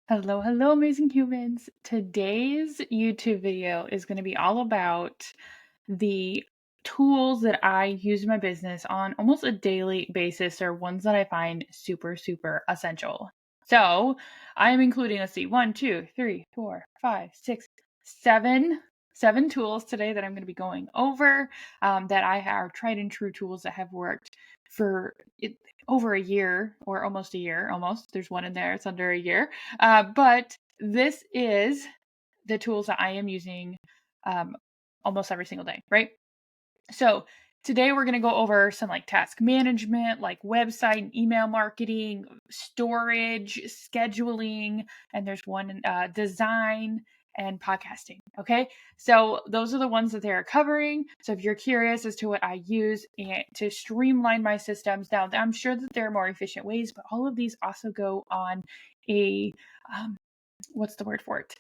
Hello, hello, amazing humans. Today's YouTube video is going to be all about the tools that I use in my business on almost a daily basis, or ones that I find super, super essential. So I'm including, let's see, 1, 2, 3, 4, 5, 6, 7 tools today that I'm going to be going over that I have tried and true tools that have worked for over a year, or almost a year. Almost, there's one in there, it's under a year. But this is the tools that I am using almost every single day, right? So today we're going to go over some like task management, like website and email marketing, storage, scheduling, and there's one design and podcasting. Okay. So those are the ones that they're covering. So if you're curious as to what I use to streamline my systems, now I'm sure that there are more efficient ways, but all of these also go on a, what's the word for it?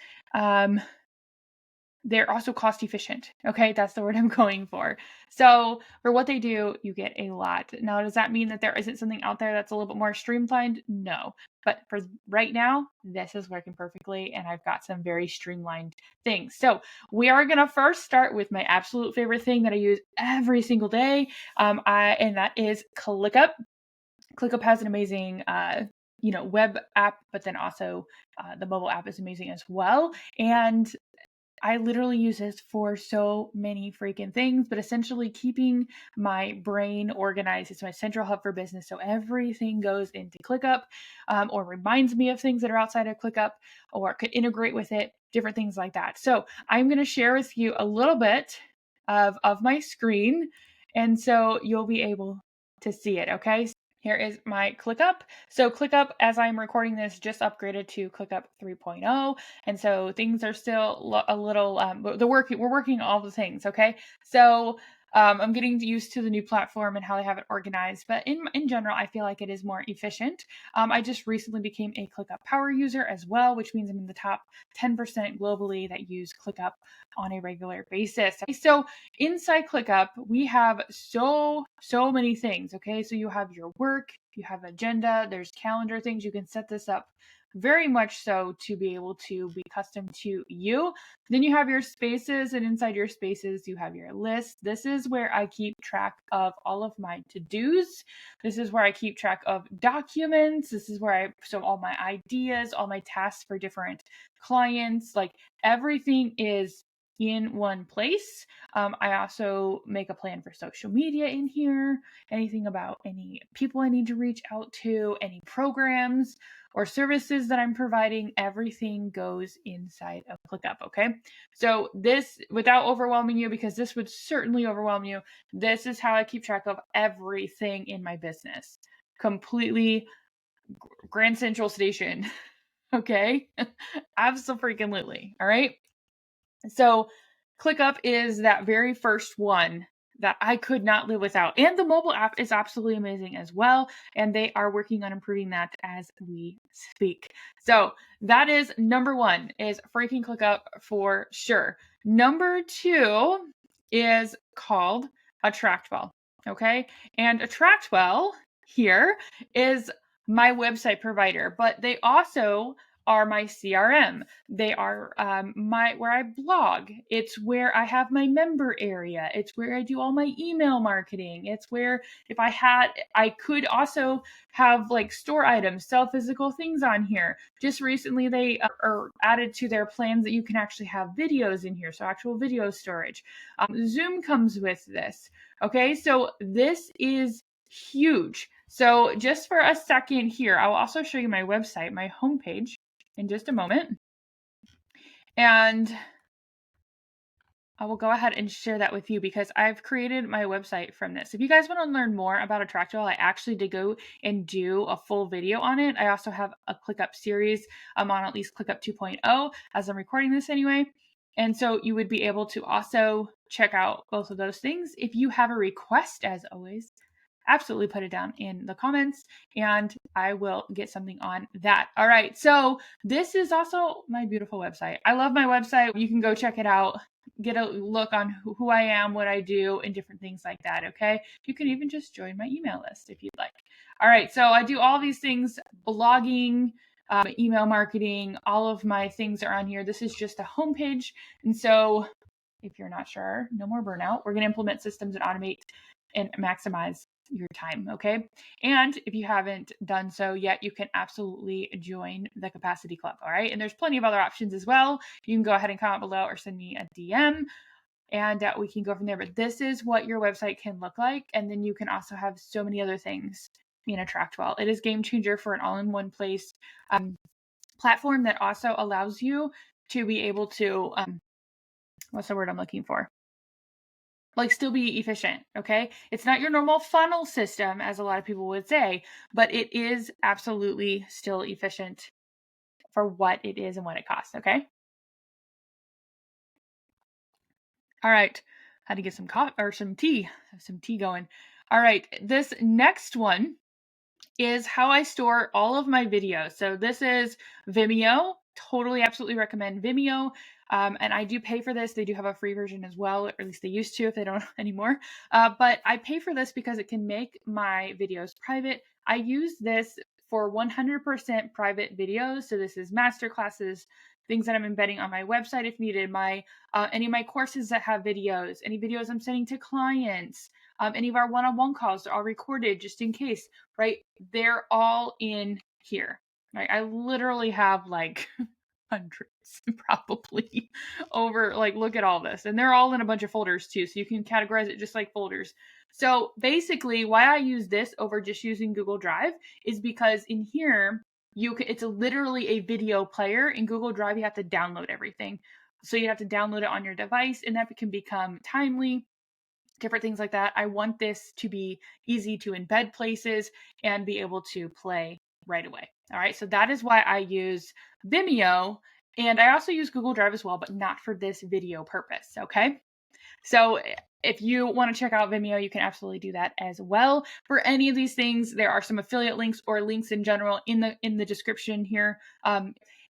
They're also cost efficient. Okay, that's the word I'm going for. So for what they do, you get a lot. Now, does that mean that there isn't something out there that's a little bit more streamlined? No. But for right now, this is working perfectly, and I've got some very streamlined things. So we are going to first start with my absolute favorite thing that I use every single day, and that is ClickUp. ClickUp has an amazing web app, but then also the mobile app is amazing as well. And I literally use this for so many freaking things, but essentially keeping my brain organized. It's my central hub for business. So everything goes into ClickUp, or reminds me of things that are outside of ClickUp, or could integrate with it, different things like that. So I'm going to share with you a little bit of my screen. And so you'll be able to see it. Okay. Here is my ClickUp. So ClickUp, as I'm recording this, just upgraded to ClickUp 3.0. And so things are still a little, we're working all the things. Okay. So I'm getting used to the new platform and how they have it organized. But in general, I feel like it is more efficient. I just recently became a ClickUp power user as well, which means I'm in the top 10% globally that use ClickUp on a regular basis. So inside ClickUp, we have so many things. Okay. So you have your work, you have agenda, there's calendar things. You can set this up very much so to be able to be custom to you. Then you have your spaces, and inside your spaces, you have your list. This is where I keep track of all of my to-dos. This is where I keep track of documents. This is where all my ideas, all my tasks for different clients, like everything is in one place. I also make a plan for social media in here, anything about any people I need to reach out to, any programs or services that I'm providing, everything goes inside of ClickUp. Okay. So this, without overwhelming you, because this would certainly overwhelm you, this is how I keep track of everything in my business. Completely Grand Central Station. Okay. Absolutely. All right. So ClickUp is that very first one that I could not live without. And the mobile app is absolutely amazing as well. And they are working on improving that as we speak. So that is number one, is freaking ClickUp for sure. Number two is called AttractWell. Okay. And AttractWell here is my website provider, but they also are my CRM. They are where I blog. It's where I have my member area. It's where I do all my email marketing. It's where I could also have like store items, sell physical things on here. Just recently, they are added to their plans that you can actually have videos in here, so actual video storage. Zoom comes with this. Okay, so this is huge. So just for a second here, I will also show you my website, my homepage, in just a moment. And I will go ahead and share that with you because I've created my website from this. If you guys want to learn more about AttractWell, I actually did go and do a full video on it. I also have a ClickUp series. I'm on at least ClickUp 2.0 as I'm recording this anyway. And so you would be able to also check out both of those things. If you have a request, as always, absolutely put it down in the comments and I will get something on that. All right. So this is also my beautiful website. I love my website. You can go check it out, get a look on who I am, what I do, and different things like that. Okay. You can even just join my email list if you'd like. All right. So I do all these things, blogging, email marketing, all of my things are on here. This is just a homepage. And so if you're not sure, no more burnout. We're going to implement systems and automate and maximize your time. Okay. And if you haven't done so yet, you can absolutely join the Capacity Club. All right. And there's plenty of other options as well. You can go ahead and comment below or send me a DM and we can go from there. But this is what your website can look like. And then you can also have so many other things in AttractWell. It is game changer for an all-in-one place platform that also allows you to be able to, what's the word I'm looking for? Like still be efficient, okay? It's not your normal funnel system, as a lot of people would say, but it is absolutely still efficient for what it is and what it costs, okay? All right, had to get some coffee or some tea going. All right, this next one is how I store all of my videos. So this is Vimeo. Totally, absolutely recommend Vimeo. And I do pay for this. They do have a free version as well, or at least they used to if they don't anymore. But I pay for this because it can make my videos private. I use this for 100% private videos. So this is master classes, things that I'm embedding on my website if needed, my any of my courses that have videos, any videos I'm sending to clients, any of our one-on-one calls are all recorded just in case, right? They're all in here, right? I literally have like hundreds probably over, like, look at all this. And they're all in a bunch of folders too. So you can categorize it just like folders. So basically why I use this over just using Google Drive is because in here, it's literally a video player. In Google Drive, you have to download everything. So you have to download it on your device and that can become timely, different things like that. I want this to be easy to embed places and be able to play right away. All right. So that is why I use Vimeo. And I also use Google Drive as well, but not for this video purpose. Okay. So if you want to check out Vimeo, you can absolutely do that as well. For any of these things, there are some affiliate links or links in general in the description here.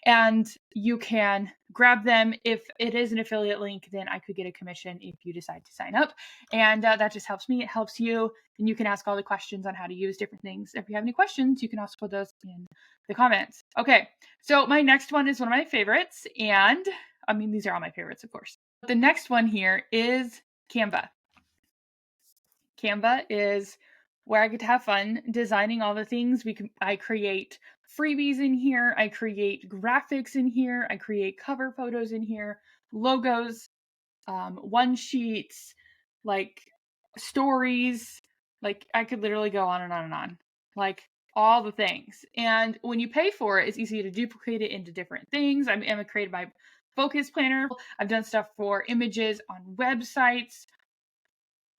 And you can grab them. If it is an affiliate link, then I could get a commission if you decide to sign up. And that just helps me. It helps you. And you can ask all the questions on how to use different things. If you have any questions, you can also put those in the comments. Okay, so my next one is one of my favorites. And I mean, these are all my favorites, of course. The next one here is Canva. Canva is where I get to have fun designing all the things. I create freebies in here. I create graphics in here. I create cover photos in here, logos, one sheets, like stories. Like I could literally go on and on and on. Like all the things. And when you pay for it, it's easy to duplicate it into different things. I'm created by Focus Planner. I've done stuff for images on websites,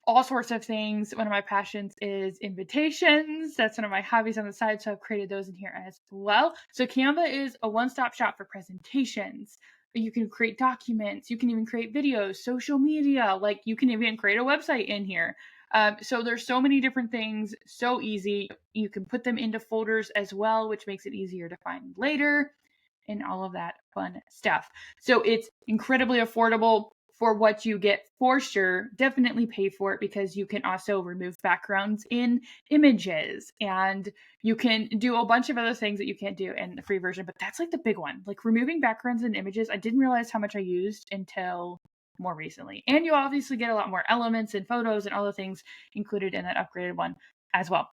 all sorts of things. One of my passions is invitations. That's one of my hobbies on the side. So I've created those in here as well. So Canva is a one-stop shop for presentations. You can create documents. You can even create videos, social media. Like you can even create a website in here. So there's so many different things, so easy. You can put them into folders as well, which makes it easier to find later and all of that fun stuff. So it's incredibly affordable for what you get for sure. Definitely pay for it because you can also remove backgrounds in images and you can do a bunch of other things that you can't do in the free version. But that's like the big one, like removing backgrounds in images. I didn't realize how much I used until more recently. And you obviously get a lot more elements and photos and all the things included in that upgraded one as well.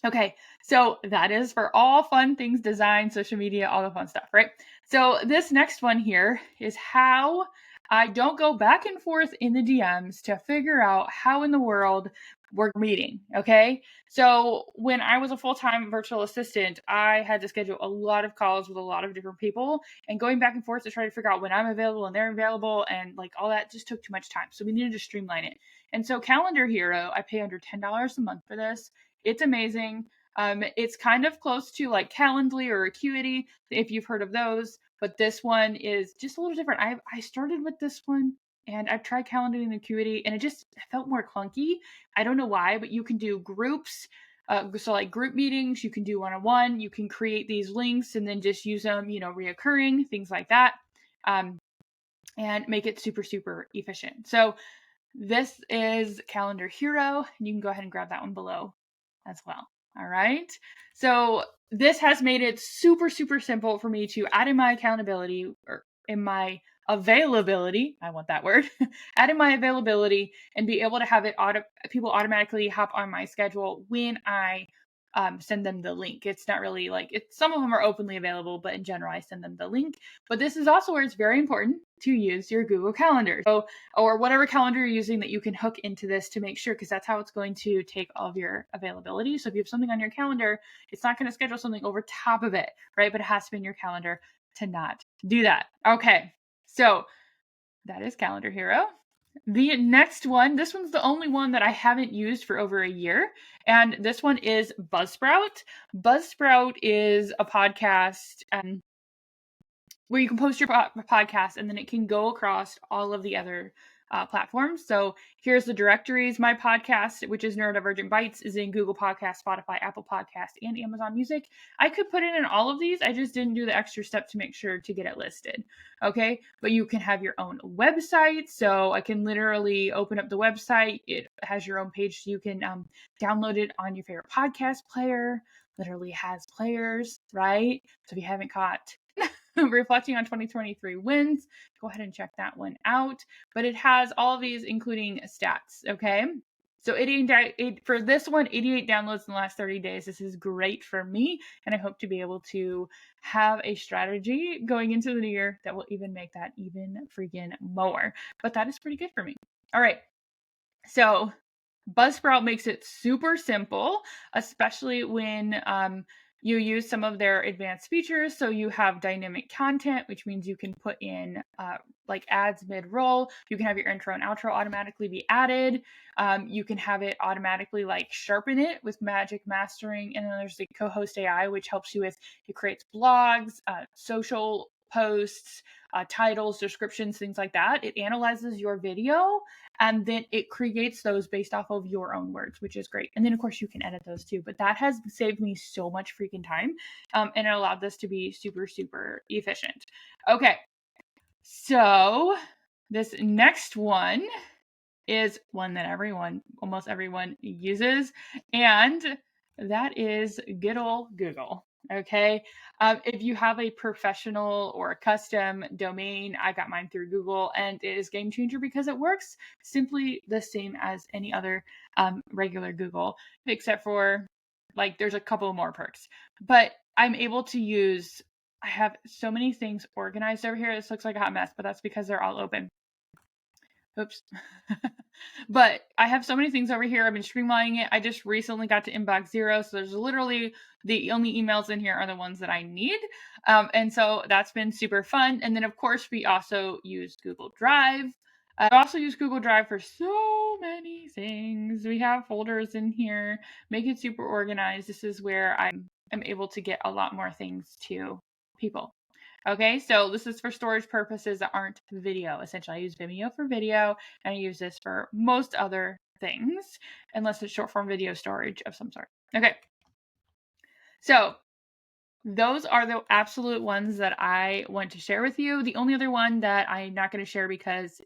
Okay, so that is for all fun things, design, social media, all the fun stuff, right? So this next one here is how I don't go back and forth in the DMs to figure out how in the world we're meeting, okay? So when I was a full-time virtual assistant, I had to schedule a lot of calls with a lot of different people and going back and forth to try to figure out when I'm available and they're available and like all that just took too much time. So we needed to streamline it. And so CalendarHero, I pay under $10 a month for this. It's amazing. It's kind of close to like Calendly or Acuity, if you've heard of those, but this one is just a little different. I started with this one and I've tried Calendly and Acuity and it felt more clunky. I don't know why, but you can do groups. So like group meetings, you can do one-on-one, you can create these links and then just use them, reoccurring, things like that, and make it super, super efficient. So this is CalendarHero, and you can go ahead and grab that one below as well. All right. So this has made it super, super simple for me to add in my accountability or in my availability. I want that word. Add in my availability and be able to have it people automatically hop on my schedule when I send them the link. It's not really like some of them are openly available, but in general, I send them the link. But this is also where it's very important to use your Google Calendar. So, or whatever calendar you're using that you can hook into this to make sure, because that's how it's going to take all of your availability. So if you have something on your calendar, it's not going to schedule something over top of it, right? But it has to be in your calendar to not do that. Okay. So that is CalendarHero. The next one, this one's the only one that I haven't used for over a year. And this one is Buzzsprout. Buzzsprout is a podcast where you can post your podcast and then it can go across all of the other platforms. So here's the directories. My podcast, which is Neurodivergent Bites, is in Google Podcast, Spotify, Apple Podcast, and Amazon Music. I could put it in all of these. I just didn't do the extra step to make sure to get it listed. Okay. But you can have your own website. So I can literally open up the website. It has your own page. So you can download it on your favorite podcast player. Literally has players, right? So if you haven't caught reflecting on 2023 wins, go ahead and check that one out. But it has all of these, including stats. Okay. So for this one, 88 downloads in the last 30 days. This is great for me. And I hope to be able to have a strategy going into the new year that will even make that even freaking more. But that is pretty good for me. All right. So Buzzsprout makes it super simple, especially when you use some of their advanced features. So you have dynamic content, which means you can put in like ads mid-roll. You can have your intro and outro automatically be added. You can have it automatically like sharpen it with magic mastering. And then there's the co-host AI, which helps you with, it creates blogs, social posts, titles, descriptions, things like that. It analyzes your video and then it creates those based off of your own words, which is great. And then of course you can edit those too, but that has saved me so much freaking time. And it allowed this to be super, super efficient. Okay. So this next one is one that almost everyone uses. And that is good old Google. Okay. If you have a professional or a custom domain, I got mine through Google and it is game changer because it works simply the same as any other regular Google, except for like there's a couple more perks. But I'm able to I have so many things organized over here. This looks like a hot mess, but that's because they're all open. Oops. But I have so many things over here. I've been streamlining it. I just recently got to inbox 0. So there's literally the only emails in here are the ones that I need. And so that's been super fun. And then of course we also use Google Drive. I also use Google Drive for so many things. We have folders in here, make it super organized. This is where I'm able to get a lot more things to people. Okay, so this is for storage purposes that aren't video. Essentially, I use Vimeo for video, and I use this for most other things, unless it's short form video storage of some sort. Okay, so those are the absolute ones that I want to share with you. The only other one that I'm not going to share because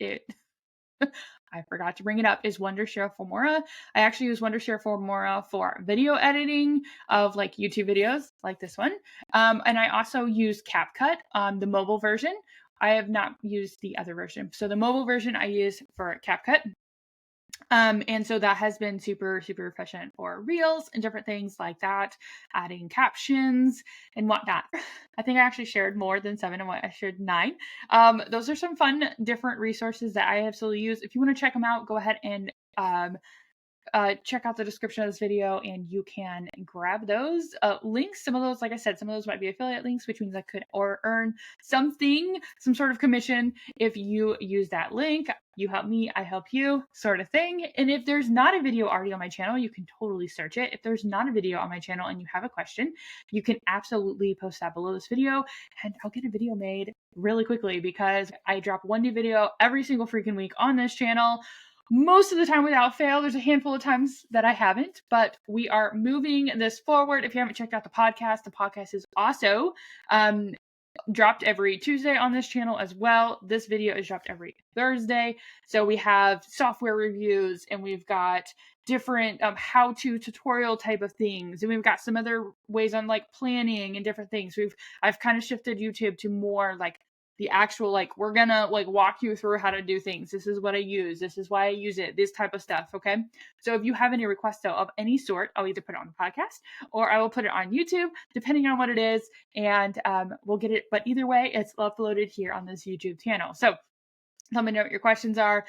I forgot to bring it up is Wondershare Filmora. I actually use Wondershare Filmora for video editing of like YouTube videos like this one. And I also use CapCut, the mobile version. I have not used the other version. So the mobile version I use for CapCut. And so that has been super, super efficient for reels and different things like that, adding captions and whatnot. I think I actually shared more than 7 and what I shared 9. Those are some fun, different resources that I absolutely use. If you want to check them out, go ahead and check out the description of this video and you can grab those links. Some of those, like I said, some of those might be affiliate links, which means I could earn something, some sort of commission if you use that link. You help me, I help you, sort of thing. And if there's not a video already on my channel, you can totally search it. If there's not a video on my channel and you have a question, you can absolutely post that below this video and I'll get a video made really quickly because I drop one new video every single freaking week on this channel. Most of the time without fail. There's a handful of times that I haven't, but we are moving this forward. If you haven't checked out the podcast is also dropped every Tuesday on this channel as well. This video is dropped every Thursday. So we have software reviews, and we've got different how-to tutorial type of things, and we've got some other ways on like planning and different things. I've kind of shifted YouTube to more like the actual, like, we're gonna like walk you through how to do things. This is what I use. This is why I use it. This type of stuff. Okay. So if you have any requests though of any sort, I'll either put it on the podcast or I will put it on YouTube, depending on what it is, and we'll get it. But either way, it's uploaded here on this YouTube channel. So let me know what your questions are.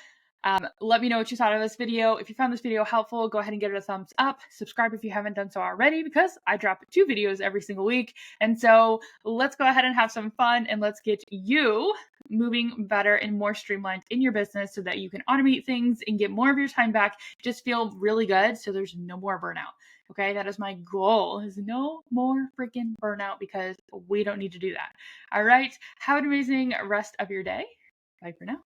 Let me know what you thought of this video. If you found this video helpful, go ahead and give it a thumbs up. Subscribe if you haven't done so already, because I drop 2 videos every single week. And so let's go ahead and have some fun, and let's get you moving better and more streamlined in your business so that you can automate things and get more of your time back. Just feel really good so there's no more burnout. Okay, that is my goal, is no more freaking burnout, because we don't need to do that. All right, have an amazing rest of your day. Bye for now.